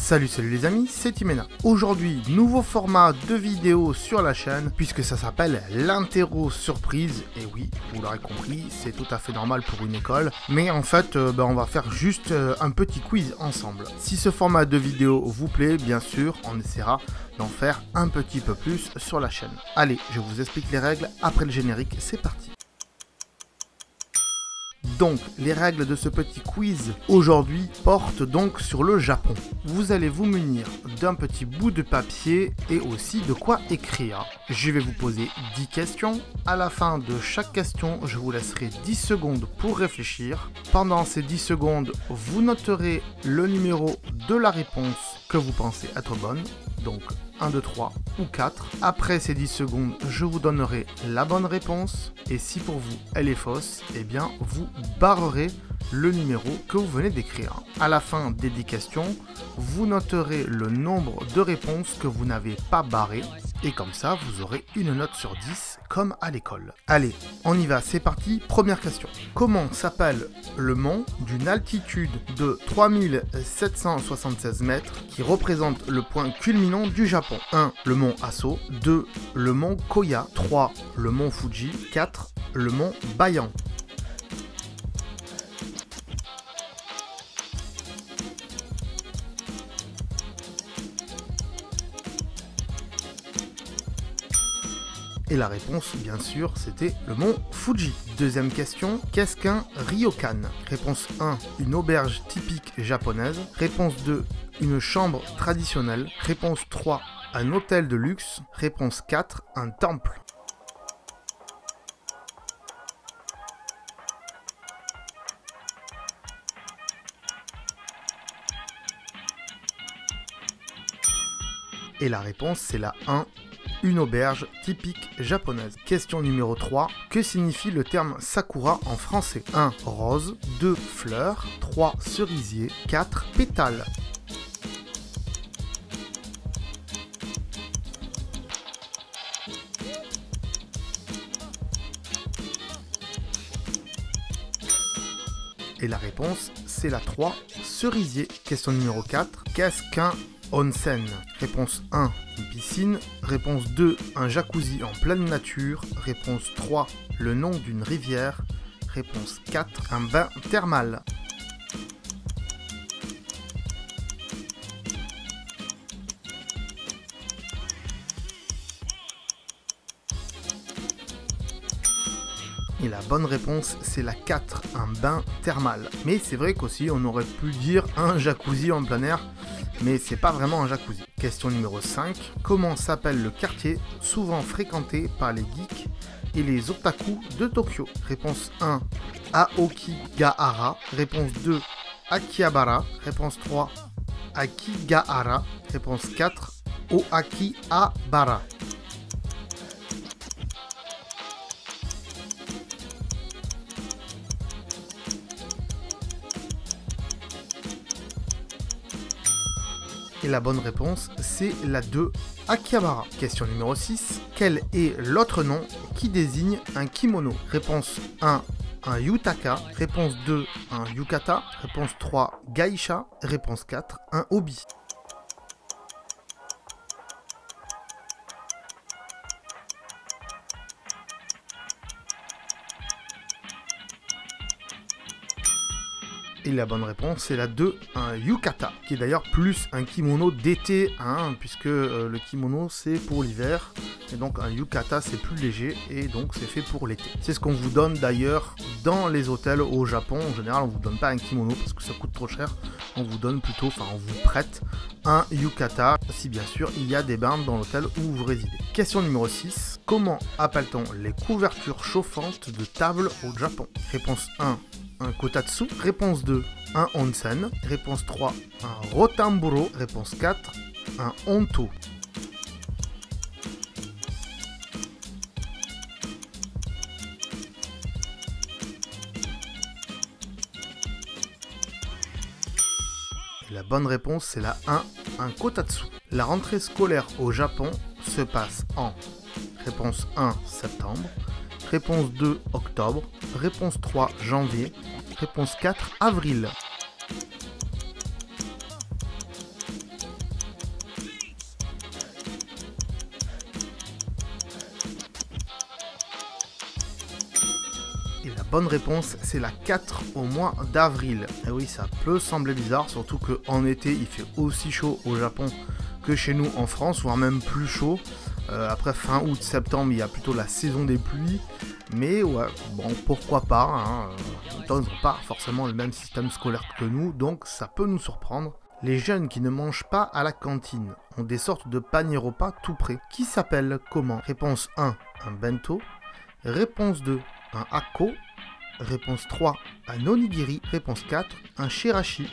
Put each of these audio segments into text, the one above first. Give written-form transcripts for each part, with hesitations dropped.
Salut les amis, c'est Timena. Aujourd'hui, nouveau format de vidéo sur la chaîne puisque ça s'appelle l'interro surprise. Et oui, vous l'aurez compris, c'est tout à fait normal pour une école. Mais en fait, on va faire juste un petit quiz ensemble. Si ce format de vidéo vous plaît, bien sûr, on essaiera d'en faire un petit peu plus sur la chaîne. Allez, je vous explique les règles après le générique, c'est parti. Donc, les règles de ce petit quiz aujourd'hui portent donc sur le Japon. Vous allez vous munir d'un petit bout de papier et aussi de quoi écrire. Je vais vous poser 10 questions. À la fin de chaque question, je vous laisserai 10 secondes pour réfléchir. Pendant ces 10 secondes, vous noterez le numéro de la réponse que vous pensez être bonne. Donc 1, 2, 3 ou 4. Après ces 10 secondes, je vous donnerai la bonne réponse. Et si pour vous, elle est fausse, eh bien, vous barrerez le numéro que vous venez d'écrire. À la fin des 10 questions, vous noterez le nombre de réponses que vous n'avez pas barrées. Et comme ça, vous aurez une note sur 10, comme à l'école. Allez, on y va, c'est parti. Première question. Comment s'appelle le mont d'une altitude de 3776 mètres qui représente le point culminant du Japon? 1. Le mont Aso. 2. Le mont Koya. 3. Le mont Fuji. 4. Le mont Bayan. Et la réponse, bien sûr, c'était le mont Fuji. Deuxième question, qu'est-ce qu'un ryokan? Réponse 1, une auberge typique japonaise. Réponse 2, une chambre traditionnelle. Réponse 3, un hôtel de luxe. Réponse 4, un temple. Et la réponse, c'est la 1. Une auberge typique japonaise. Question numéro 3. Que signifie le terme sakura en français? 1. Rose. 2. Fleur. 3. Cerisier. 4. Pétale. Et la réponse, c'est la 3. Cerisier. Question numéro 4. Qu'est-ce qu'un onsen? Réponse 1, une piscine. Réponse 2, un jacuzzi en pleine nature. Réponse 3, le nom d'une rivière. Réponse 4, un bain thermal. Et la bonne réponse, c'est la 4, un bain thermal. Mais c'est vrai qu'aussi, on aurait pu dire un jacuzzi en plein air, mais c'est pas vraiment un jacuzzi. Question numéro 5. Comment s'appelle le quartier souvent fréquenté par les geeks et les otaku de Tokyo? Réponse 1, Aokigahara. Réponse 2, Akihabara. Réponse 3, Akigahara. Réponse 4, Oakihabara. Et la bonne réponse, c'est la 2, Akihabara. Question numéro 6. Quel est l'autre nom qui désigne un kimono? Réponse 1, un yutaka. Réponse 2, un yukata. Réponse 3, geisha. Réponse 4, un obi. Et la bonne réponse, c'est la 2, un yukata, qui est d'ailleurs plus un kimono d'été, hein, puisque le kimono, c'est pour l'hiver, et donc un yukata, c'est plus léger, et donc c'est fait pour l'été. C'est ce qu'on vous donne d'ailleurs dans les hôtels au Japon. En général, on vous donne pas un kimono, parce que ça coûte trop cher, on vous donne plutôt, enfin on vous prête un yukata, si bien sûr il y a des bains dans l'hôtel où vous résidez. Question numéro 6. Comment appelle-t-on les couvertures chauffantes de table au Japon? Réponse 1, un kotatsu. Réponse 2, un onsen. Réponse 3, un rotamburo. Réponse 4, un honto. Et la bonne réponse, c'est la 1, un kotatsu. La rentrée scolaire au Japon se passe en réponse 1, septembre. Réponse 2, octobre. Réponse 3, janvier. Réponse 4, avril. Et la bonne réponse, c'est la 4 au mois d'avril. Et oui, ça peut sembler bizarre, surtout qu'en été, il fait aussi chaud au Japon que chez nous en France, voire même plus chaud. Après fin août, septembre, il y a plutôt la saison des pluies. Mais ouais, bon, pourquoi pas, hein. En même temps, ils n'ont pas forcément le même système scolaire que nous, donc ça peut nous surprendre. Les jeunes qui ne mangent pas à la cantine ont des sortes de paniers repas tout prêts, qui s'appellent comment? Réponse 1, un bento. Réponse 2, un hako. Réponse 3, un onigiri. Réponse 4, un shirashi.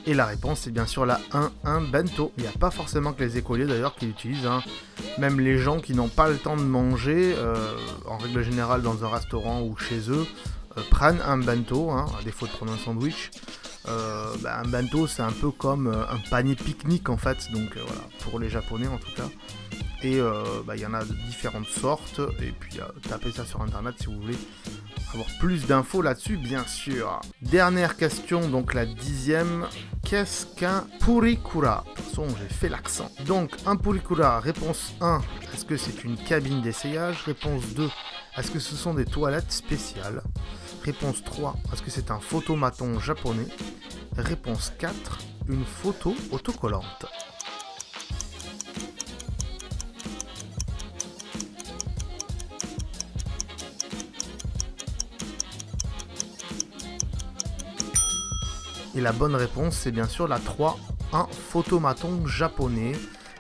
Et la réponse, c'est bien sûr la 1, un bento. Il n'y a pas forcément que les écoliers d'ailleurs qui l'utilisent, hein. Même les gens qui n'ont pas le temps de manger, en règle générale dans un restaurant ou chez eux, prennent un bento, hein, à défaut de prendre un sandwich. Un bento, c'est un peu comme un panier pique-nique en fait, donc voilà, pour les Japonais en tout cas. Et il y en a de différentes sortes, et puis tapez ça sur internet si vous voulez avoir plus d'infos là-dessus, bien sûr. Dernière question, donc la 10e. Qu'est-ce qu'un purikura? De toute façon, j'ai fait l'accent. Donc, un purikura, réponse 1, est-ce que c'est une cabine d'essayage? Réponse 2, est-ce que ce sont des toilettes spéciales? Réponse 3, est-ce que c'est un photomaton japonais? Réponse 4, une photo autocollante. Et la bonne réponse, c'est bien sûr la 3, un photomaton japonais.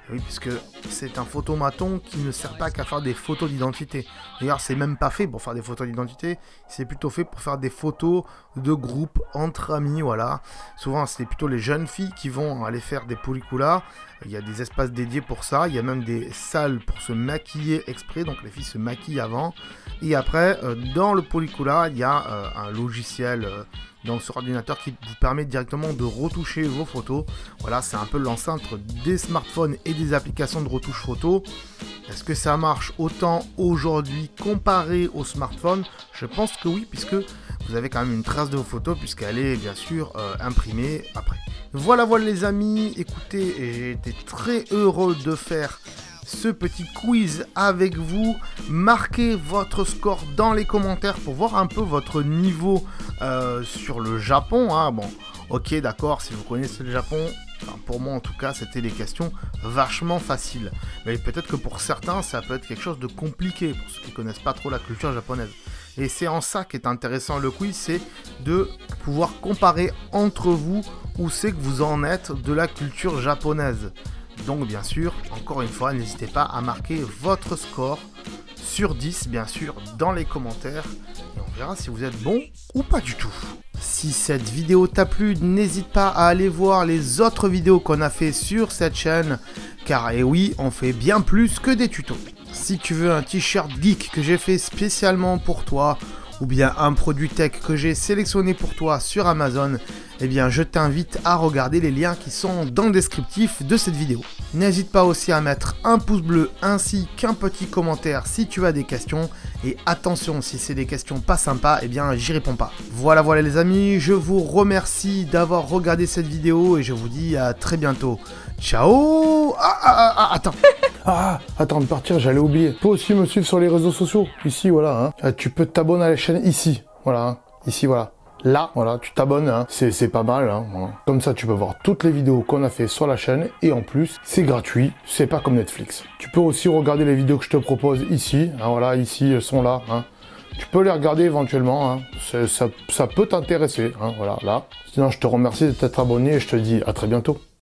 Oui, puisque c'est un photomaton qui ne sert pas qu'à faire des photos d'identité. D'ailleurs, c'est même pas fait pour faire des photos d'identité, c'est plutôt fait pour faire des photos de groupe entre amis, voilà. Souvent, c'est plutôt les jeunes filles qui vont aller faire des purikuras. Il y a des espaces dédiés pour ça, il y a même des salles pour se maquiller exprès, donc les filles se maquillent avant. Et après, dans le purikura, il y a un logiciel donc sur ordinateur qui vous permet directement de retoucher vos photos. Voilà, c'est un peu l'ancêtre des smartphones et des applications de retouche photo. Est-ce que ça marche autant aujourd'hui comparé au smartphone? Je pense que oui, puisque vous avez quand même une trace de vos photos, puisqu'elle est bien sûr imprimée après. Voilà les amis, écoutez, j'ai été très heureux de faire ce petit quiz avec vous. Marquez votre score dans les commentaires pour voir un peu votre niveau sur le Japon, hein. Bon, ok, d'accord, si vous connaissez le Japon, enfin, pour moi en tout cas, c'était des questions vachement faciles. Mais peut-être que pour certains, ça peut être quelque chose de compliqué, pour ceux qui ne connaissent pas trop la culture japonaise. Et c'est en ça qu'est intéressant le quiz, c'est de pouvoir comparer entre vous où c'est que vous en êtes de la culture japonaise. Donc bien sûr, encore une fois, n'hésitez pas à marquer votre score sur 10, bien sûr, dans les commentaires. Et on verra si vous êtes bon ou pas du tout. Si cette vidéo t'a plu, n'hésite pas à aller voir les autres vidéos qu'on a fait sur cette chaîne. Car, et oui, on fait bien plus que des tutos. Si tu veux un t-shirt geek que j'ai fait spécialement pour toi, ou bien un produit tech que j'ai sélectionné pour toi sur Amazon, eh bien je t'invite à regarder les liens qui sont dans le descriptif de cette vidéo. N'hésite pas aussi à mettre un pouce bleu ainsi qu'un petit commentaire si tu as des questions. Et attention, si c'est des questions pas sympas, eh bien j'y réponds pas. Voilà les amis, je vous remercie d'avoir regardé cette vidéo et je vous dis à très bientôt. Ciao. Attends. Attends de partir, j'allais oublier. Tu peux aussi me suivre sur les réseaux sociaux. Ici, voilà. Hein. Tu peux t'abonner à la chaîne ici. Voilà. Hein. Ici, voilà. Là, voilà, tu t'abonnes. Hein. C'est pas mal. Hein. Voilà. Comme ça, tu peux voir toutes les vidéos qu'on a fait sur la chaîne. Et en plus, c'est gratuit. C'est pas comme Netflix. Tu peux aussi regarder les vidéos que je te propose ici. Hein, voilà, ici, elles sont là. Hein. Tu peux les regarder éventuellement. Hein. Ça peut t'intéresser. Hein. Voilà, là. Sinon, je te remercie de t'être abonné et je te dis à très bientôt.